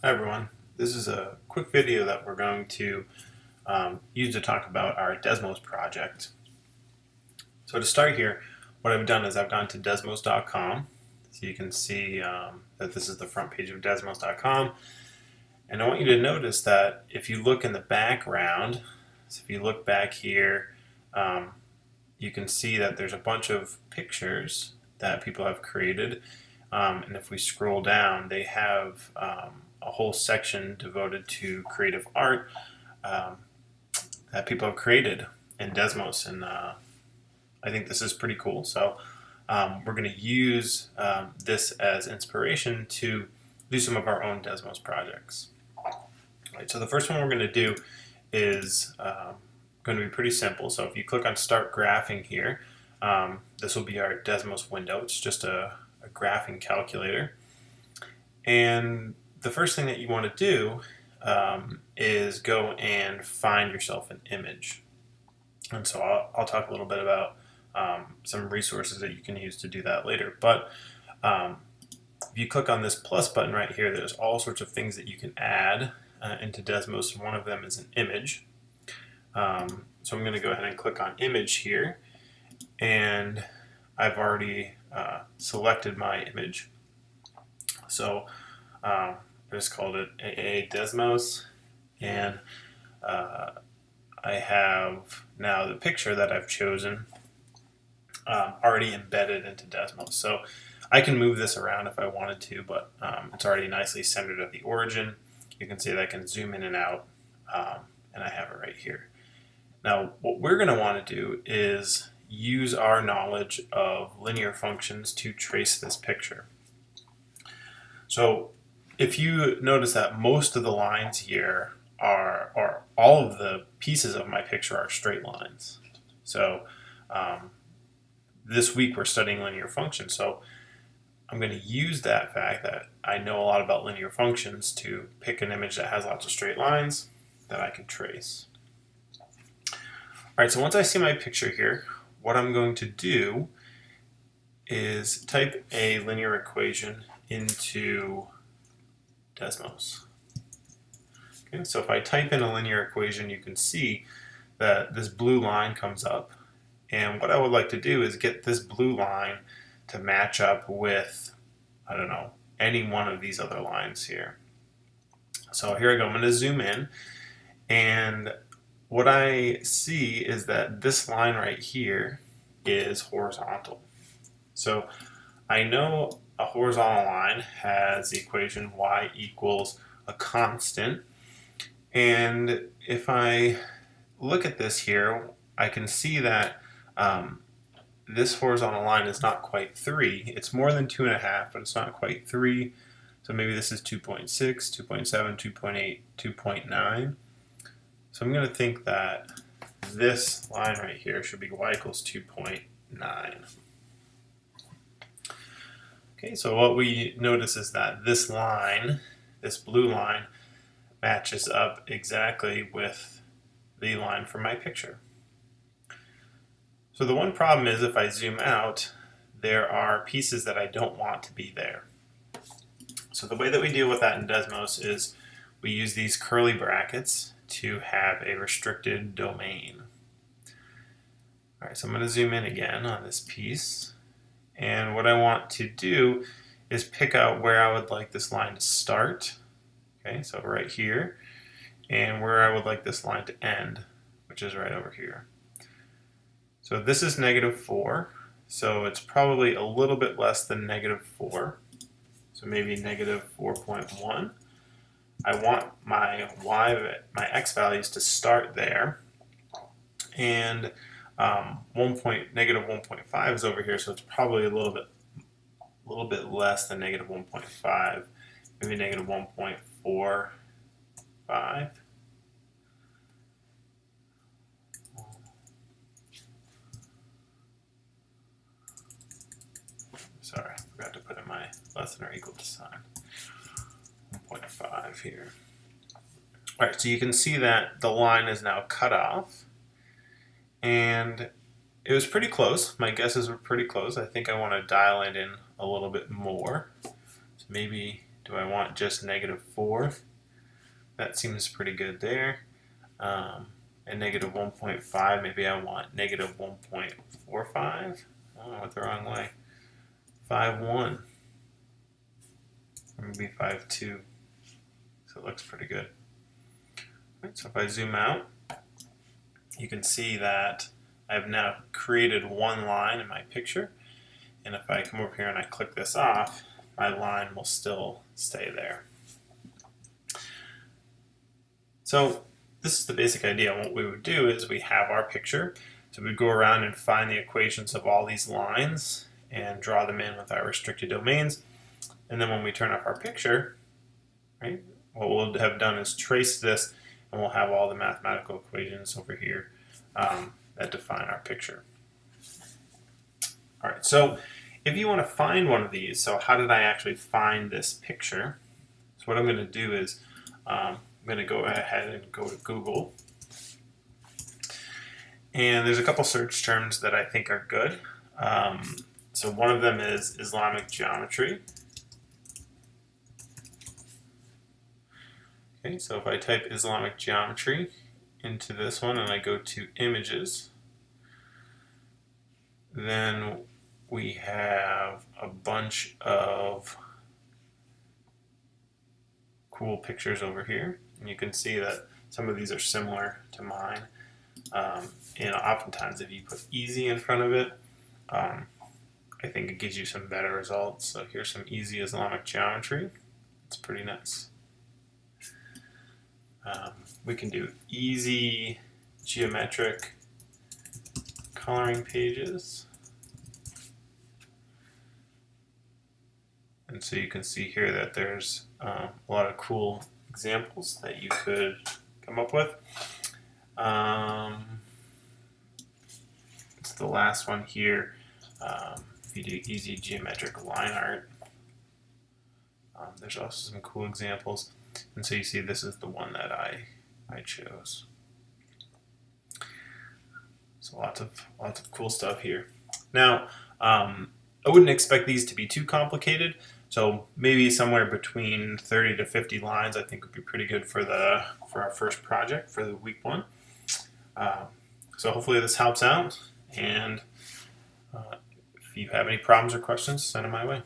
Hi everyone. This is a quick video that we're going to use to talk about our Desmos project. So to start here, what I've done is I've gone to Desmos.com. So you can see that this is the front page of Desmos.com. And I want you to notice that if you look in the background, so if you look back here, you can see that there's a bunch of pictures that people have created. And if we scroll down, they have a whole section devoted to creative art that people have created in Desmos. And I think this is pretty cool. So we're going to use this as inspiration to do some of our own Desmos projects. All right, so the first one we're going to do is going to be pretty simple. So if you click on Start Graphing here, this will be our Desmos window. It's just a graphing calculator. And the first thing that you want to do is go and find yourself an image. And so I'll talk a little bit about some resources that you can use to do that later. But if you click on this plus button right here, there's all sorts of things that you can add into Desmos. One of them is an image. So I'm going to go ahead and click on image here. And I've already selected my image. So I just called it AA Desmos, and I have now the picture that I've chosen already embedded into Desmos. So I can move this around if I wanted to, but it's already nicely centered at the origin. You can see that I can zoom in and out, and I have it right here. Now, what we're going to want to do is use our knowledge of linear functions to trace this picture. So if you notice that most of the lines here or all of the pieces of my picture are straight lines. So this week we're studying linear functions. So I'm going to use that fact that I know a lot about linear functions to pick an image that has lots of straight lines that I can trace. All right, so once I see my picture here, what I'm going to do is type a linear equation into Desmos. Okay, so if I type in a linear equation, you can see that this blue line comes up. And what I would like to do is get this blue line to match up with, I don't know, any one of these other lines here. So here I go. I'm going to zoom in. And what I see is that this line right here is horizontal. So I know a horizontal line has the equation y equals a constant. And if I look at this here, I can see that this horizontal line is not quite 3. It's more than 2.5, but it's not quite 3. So maybe this is 2.6, 2.7, 2.8, 2.9. So I'm going to think that this line right here should be y equals 2.9. Okay, so what we notice is that this line, this blue line, matches up exactly with the line from my picture. So the one problem is if I zoom out, there are pieces that I don't want to be there. So the way that we deal with that in Desmos is we use these curly brackets to have a restricted domain. All right, so I'm going to zoom in again on this piece. And what I want to do is pick out where I would like this line to start. Okay, so right here. And where I would like this line to end, which is right over here. So this is -4. So it's probably a little bit less than -4. So maybe -4.1. I want my x values to start there. And -1.5 is over here, so it's probably a little bit less than -1.5, maybe -1.45. Sorry, I forgot to put in my less than or equal to sign. 1.5 here. All right, so you can see that the line is now cut off. And it was pretty close. My guesses were pretty close. I think I want to dial it in a little bit more. So maybe Do I want just -4? That seems pretty good there. And -1.5, maybe I want -1.45. Oh, I went the wrong way. 5.1. Or maybe 5.2. So it looks pretty good. Right, so if I zoom out, you can see that I've now created one line in my picture. And if I come over here and I click this off, my line will still stay there. So this is the basic idea. What we would do is we have our picture. So we'd go around and find the equations of all these lines and draw them in with our restricted domains. And then when we turn off our picture, right, what we'll have done is trace this, and we'll have all the mathematical equations over here that define our picture. All right, so if you want to find one of these, so how did I actually find this picture? So what I'm going to do is I'm going to go ahead and go to Google. And there's a couple search terms that I think are good. So one of them is Islamic geometry. Okay, so if I type Islamic geometry into this one and I go to images, then we have a bunch of cool pictures over here. And you can see that some of these are similar to mine. And oftentimes if you put easy in front of it, I think it gives you some better results. So here's some easy Islamic geometry. It's pretty nice. We can do easy geometric coloring pages. And so you can see here that there's a lot of cool examples that you could come up with. It's the last one here. If you do easy geometric line art, there's also some cool examples. And so you see this is the one that I chose. So lots of cool stuff here. Now, I wouldn't expect these to be too complicated. So maybe somewhere between 30 to 50 lines I think would be pretty good for our first project for the week 1. So hopefully this helps out, and if you have any problems or questions, send them my way.